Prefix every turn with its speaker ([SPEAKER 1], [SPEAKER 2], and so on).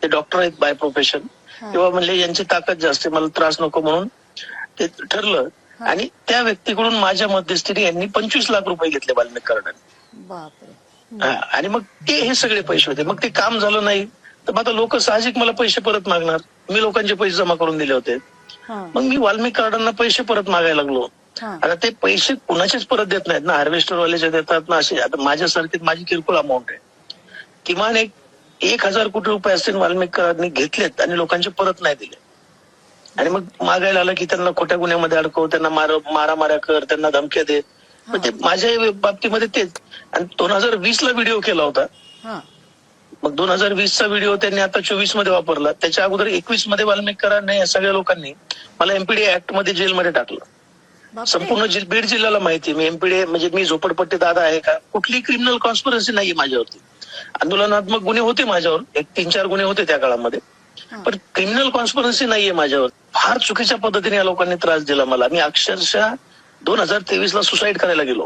[SPEAKER 1] ते डॉक्टर आहेत by profession, तेव्हा म्हणले यांची ताकद जास्त आहे, मला त्रास नको म्हणून ते ठरलं. आणि त्या व्यक्तीकडून माझ्या मध्यस्थीने यांनी 25 लाख रुपये घेतले वाल्मिक कराडाने.
[SPEAKER 2] बापरे.
[SPEAKER 1] आणि मग ते हे सगळे पैसे होते. मग ते काम झालं नाही तर मग आता लोक साहजिक मला पैसे परत मागणार. मी लोकांचे पैसे जमा करून दिले होते. मग मी वाल्मिक कराडांना पैसे परत मागायला लागलो. आता ते पैसे कुणाचेच परत देत नाहीत ना, हार्वेस्टरवाल्याचे देतात ना असे. आता माझ्यासारखी माझी किरकोळ अमाऊंट आहे. किमान 1,000 कोटी रुपये असतील वाल्मिक कराडांनी घेतलेत आणि लोकांचे परत नाही दिले. आणि मग मागायला आलं की त्यांना खोट्या गुन्ह्यामध्ये अडकव, त्यांना मारामाऱ्या कर, त्यांना धमक्या दे. मग ते माझ्या बाबतीमध्ये तेच. आणि 2020 ला व्हिडिओ केला होता. मग 2020 चा व्हिडिओ त्यांनी आता 24 मध्ये वापरला. त्याच्या अगोदर 21 मध्ये वाल्मिक कराडांनी या सगळ्या लोकांनी मला एमपीडी ऍक्ट मध्ये जेलमध्ये टाकलं. संपूर्ण बीड जिल्ह्याला माहिती मी एमपीडी म्हणजे मी झोपडपट्टी दादा आहे का, कुठली क्रिमिनल कॉन्स्पिरसी नाहीये माझ्यावरती. आंदोलनात्मक गुन्हे होते माझ्यावर, 3-4 गुन्हे होते त्या काळामध्ये, पण क्रिमिनल कॉन्स्पिरसी नाहीये माझ्यावर. फार चुकीच्या पद्धतीने या लोकांनी त्रास दिला मला. मी अक्षरशः 2023 ला सुसाईड करायला गेलो.